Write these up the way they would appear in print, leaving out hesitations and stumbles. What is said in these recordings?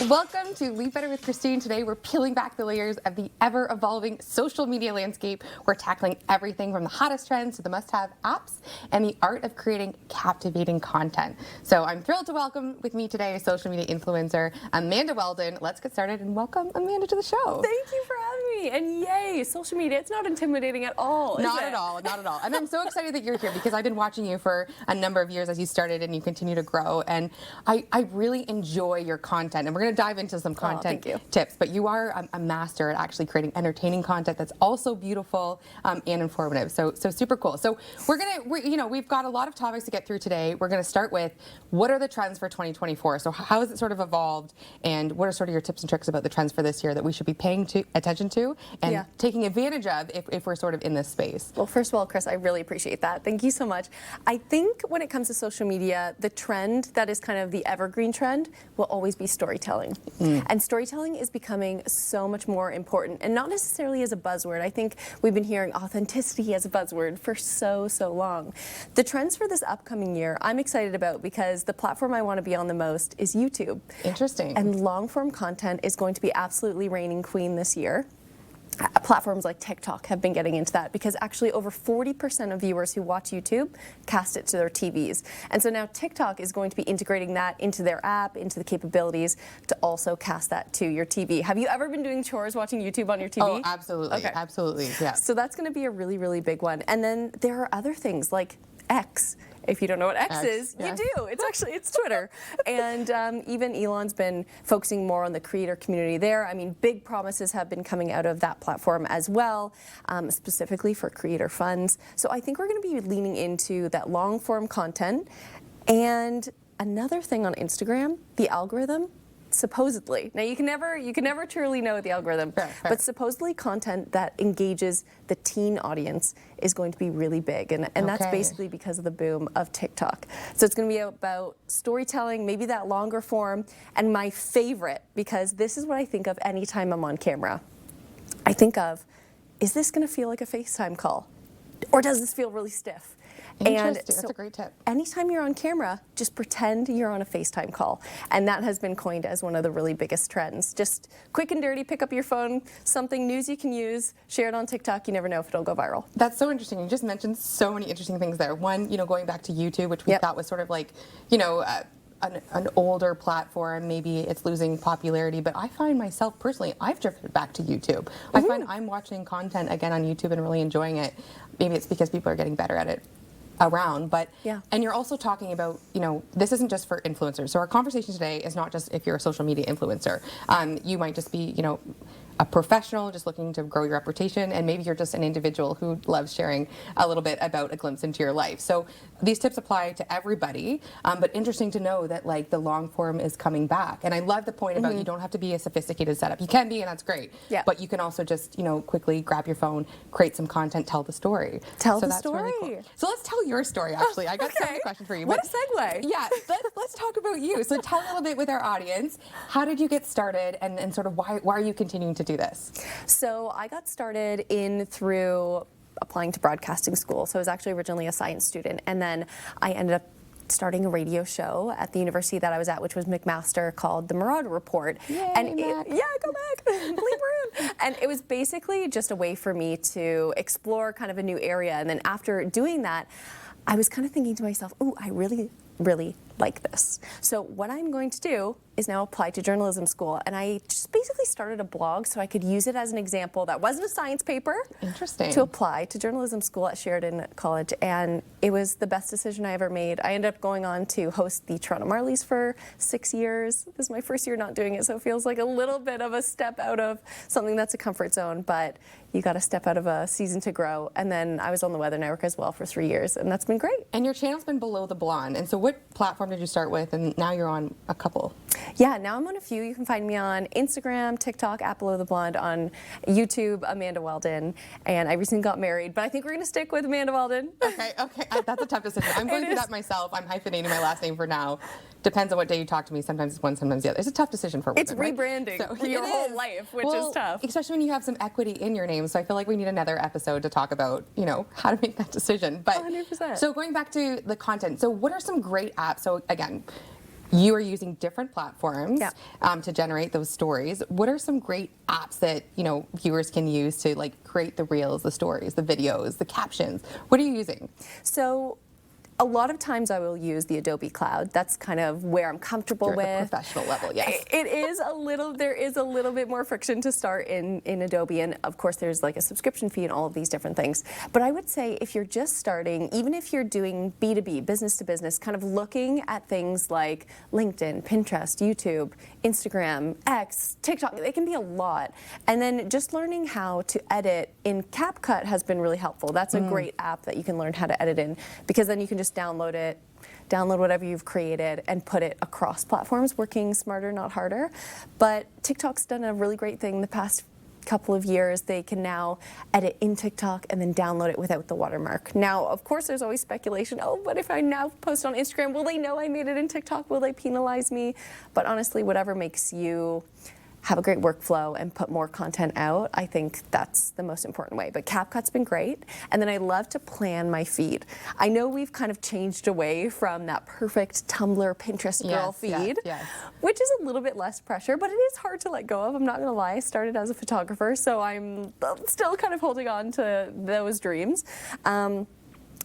Welcome to Leadbetter with Kristine. Today we're peeling back the layers of the ever-evolving social media landscape. We're tackling everything from the hottest trends to the must-have apps and the art of creating captivating content. So I'm thrilled to welcome with me today social media influencer Amanda Weldon. Let's get started and welcome Amanda to the show. Thank you for having me. And yay, social media, it's not intimidating at all, is Not it? at all, not at all. And I'm so excited that you're here because I've been watching you for a number of years as you started and you continue to grow. And I really enjoy your content. And we're going to dive into some content tips. But you are a master at actually creating entertaining content that's also beautiful and informative. So super cool. So we've got a lot of topics to get through today. We're going to start with what are the trends for 2024? So how has it sort of evolved, and what are sort of your tips and tricks about the trends for this year that we should be paying attention to and taking advantage of if we're sort of in this space? Well, first of all, Chris, I really appreciate that. Thank you so much. I think when it comes to social media, the trend that is kind of the evergreen trend will always be storytelling. And storytelling is becoming so much more important, and not necessarily as a buzzword. I think we've been hearing authenticity as a buzzword for so long. The trends for this upcoming year, I'm excited about because the platform I want to be on the most is YouTube. Interesting. And long-form content is going to be absolutely reigning queen this year. Platforms like TikTok have been getting into that because actually over 40% of viewers who watch YouTube cast it to their TVs. And so now TikTok is going to be integrating that into their app, into the capabilities to also cast that to your TV. Have you ever been doing chores watching YouTube on your TV? Oh, absolutely. Okay. Absolutely. Yeah. So that's going to be a really big one. And then there are other things like X. If you don't know what X is, you do. It's Twitter. And even Elon's been focusing more on the creator community there. I mean, big promises have been coming out of that platform as well, specifically for creator funds. So I think we're going to be leaning into that long form content. And another thing on Instagram, the algorithm. Supposedly. Now you can never truly know the algorithm, but supposedly content that engages the teen audience is going to be really big, and that's basically because of the boom of TikTok. So it's going to be about storytelling, maybe that longer form, and my favorite, because this is what I think of anytime I'm on camera. I think of, is this going to feel like a FaceTime call? Or does this feel really stiff? Interesting. That's a great tip. Anytime you're on camera, just pretend you're on a FaceTime call. And that has been coined as one of the really biggest trends. Just quick and dirty, pick up your phone, something news you can use, share it on TikTok. You never know if it'll go viral. That's so interesting. You just mentioned so many interesting things there. One, going back to YouTube, which we thought was sort of like, an older platform, maybe it's losing popularity, but I find myself personally, I've drifted back to YouTube. I find I'm watching content again on YouTube and really enjoying it. Maybe it's because people are getting better at it around, but and you're also talking about, this isn't just for influencers. So our conversation today is not just if you're a social media influencer. You might just be, a professional just looking to grow your reputation, and maybe you're just an individual who loves sharing a little bit about a glimpse into your life. So these tips apply to everybody, but interesting to know that like the long form is coming back. And I love the point about you don't have to be a sophisticated setup. You can be, and that's great. But you can also just, quickly grab your phone, create some content, tell the story. Tell the story. Really cool. So let's tell your story, actually. I got so many questions for you. What a segue. Yeah, let's talk about you. So tell a little bit with our audience. How did you get started, and sort of why are you continuing to do this? So I got started through applying to broadcasting school. So I was actually originally a science student, and then I ended up starting a radio show at the university that I was at, which was McMaster, called The Marauder Report. Yay, and Mac. Go back, leave room. And it was basically just a way for me to explore kind of a new area. And then after doing that, I was kind of thinking to myself, oh, I really like this. So what I'm going to do is now apply to journalism school, and I just basically started a blog so I could use it as an example that wasn't a science paper. Interesting. To apply to journalism school at Sheridan College, and it was the best decision I ever made. I ended up going on to host the Toronto Marlies for 6 years. This is my first year not doing it, so it feels like a little bit of a step out of something that's a comfort zone, but you got to step out of a season to grow. And then I was on the Weather Network as well for 3 years, and that's been great. And your channel's been Below the Blonde, and so what platform did you start with, and now you're on a couple? Yeah, now I'm on a few. You can find me on Instagram, TikTok, at Below the Blonde, on YouTube, Amanda Weldon, and I recently got married, but I think we're going to stick with Amanda Weldon. Okay, that's a tough decision. I'm going through that myself. I'm hyphenating my last name for now. Depends on what day you talk to me. Sometimes it's one, sometimes the other. It's a tough decision for women. It's rebranding for your whole life, which is tough. Especially when you have some equity in your name. So I feel like we need another episode to talk about, how to make that decision. But 100%. So going back to the content. So what are some great apps? So again, You are using different platforms Yeah. to generate those stories. What are some great apps that viewers can use to like create the reels, the stories, the videos, the captions? What are you using? So a lot of times I will use the Adobe Cloud. That's kind of where I'm comfortable You're with. at the professional level, yes. It is there is a little bit more friction to start in Adobe, and of course there's like a subscription fee and all of these different things. But I would say if you're just starting, even if you're doing B2B, business to business, kind of looking at things like LinkedIn, Pinterest, YouTube, Instagram, X, TikTok, it can be a lot. And then just learning how to edit in CapCut has been really helpful. That's a great app that you can learn how to edit in, because then you can just download it, download whatever you've created and put it across platforms, working smarter, not harder. But TikTok's done a really great thing the past couple of years. They can now edit in TikTok and then download it without the watermark. Now, of course, there's always speculation, oh, but if I now post on Instagram, will they know I made it in TikTok? Will they penalize me? But honestly, whatever makes you have a great workflow and put more content out, I think that's the most important way. But CapCut's been great. And then I love to plan my feed. I know we've kind of changed away from that perfect Tumblr, Pinterest girl feed, yes. which is a little bit less pressure, but it is hard to let go of. I'm not gonna lie, I started as a photographer, so I'm still kind of holding on to those dreams.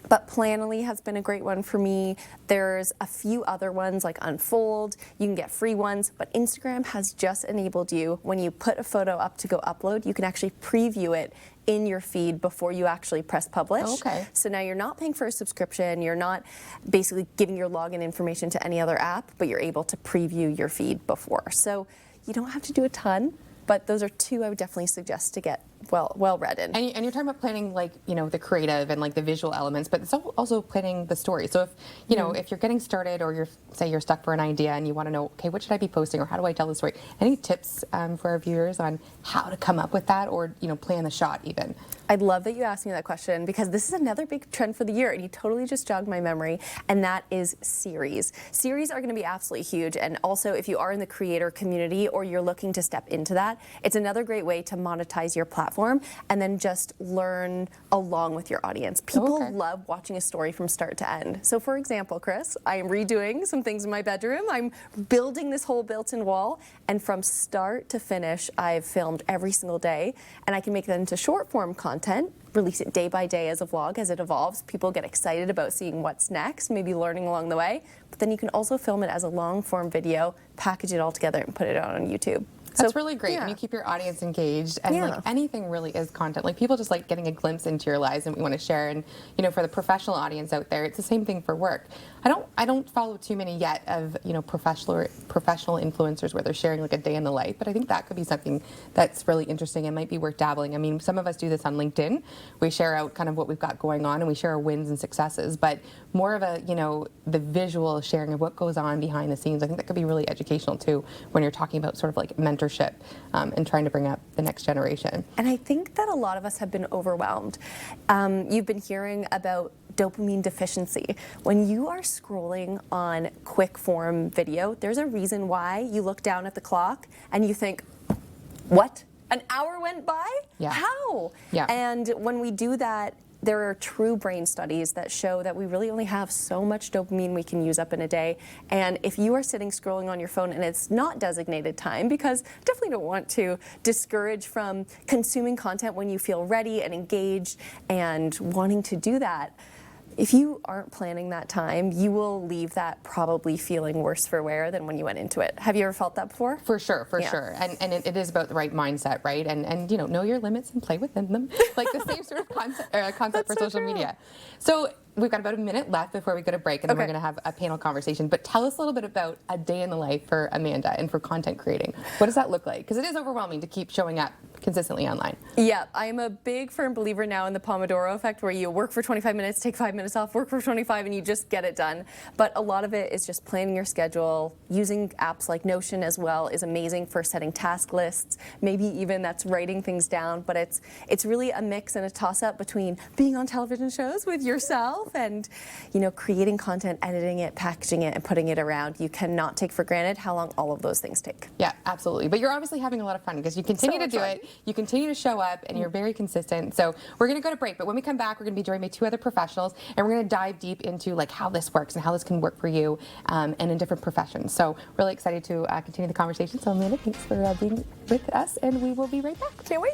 But Planoly has been a great one for me. There's a few other ones like Unfold. You can get free ones, but Instagram has just enabled you, when you put a photo up to go upload, you can actually preview it in your feed before you actually press publish. Okay. So now you're not paying for a subscription, you're not basically giving your login information to any other app, but you're able to preview your feed before. So you don't have to do a ton, but those are two I would definitely suggest to get well read in. And you're talking about planning like the creative and like the visual elements, but it's also planning the story. So if if you're getting started, or you're stuck for an idea and you want to know, okay, what should I be posting, or how do I tell the story? Any tips for our viewers on how to come up with that, or plan the shot even? I'd love that you asked me that question, because this is another big trend for the year, and you totally just jogged my memory, and that is series. Series are going to be absolutely huge, and also if you are in the creator community or you're looking to step into that, it's another great way to monetize your platform and then just learn along with your audience. People love watching a story from start to end. So for example, Chris, I am redoing some things in my bedroom. I'm building this whole built-in wall, and from start to finish, I've filmed every single day, and I can make that into short form content, release it day by day as a vlog as it evolves. People get excited about seeing what's next, maybe learning along the way, but then you can also film it as a long form video, package it all together and put it out on YouTube. That's really great. And you keep your audience engaged, and like anything really is content. Like people just like getting a glimpse into your lives, and we want to share. And for the professional audience out there, it's the same thing for work. I don't follow too many yet of professional influencers where they're sharing like a day in the life, but I think that could be something that's really interesting and might be worth dabbling. I mean, some of us do this on LinkedIn. We share out kind of what we've got going on, and we share our wins and successes, but more of a the visual sharing of what goes on behind the scenes. I think that could be really educational too when you're talking about sort of like mentorship and trying to bring up the next generation. And I think that a lot of us have been overwhelmed. You've been hearing about dopamine deficiency. When you are scrolling on quick form video, there's a reason why you look down at the clock and you think, what? An hour went by? Yeah. How? Yeah. And when we do that, there are true brain studies that show that we really only have so much dopamine we can use up in a day. And if you are sitting scrolling on your phone and it's not designated time, because definitely don't want to discourage from consuming content when you feel ready and engaged and wanting to do that, if you aren't planning that time, you will leave that probably feeling worse for wear than when you went into it. Have you ever felt that before? For sure, for sure. And it is about the right mindset, right? And know your limits and play within them. Like the same sort of concept for social media. So we've got about a minute left before we go to break, and then we're going to have a panel conversation. But tell us a little bit about a day in the life for Amanda and for content creating. What does that look like? Because it is overwhelming to keep showing up consistently online. Yeah, I am a big firm believer now in the Pomodoro effect, where you work for 25 minutes, take 5 minutes off, work for 25, and you just get it done. But a lot of it is just planning your schedule. Using apps like Notion as well is amazing for setting task lists. Maybe even that's writing things down. But it's really a mix and a toss-up between being on television shows with yourself and creating content, editing it, packaging it, and putting it around. You cannot take for granted how long all of those things take. Yeah, absolutely. But you're obviously having a lot of fun because you continue to do it. you continue to show up and you're very consistent. So we're going to go to break, but when we come back, we're going to be joined by 2 other professionals, and we're going to dive deep into like how this works and how this can work for you and in different professions. So really excited to continue the conversation. So Amanda, thanks for being with us, and we will be right back. Can't wait.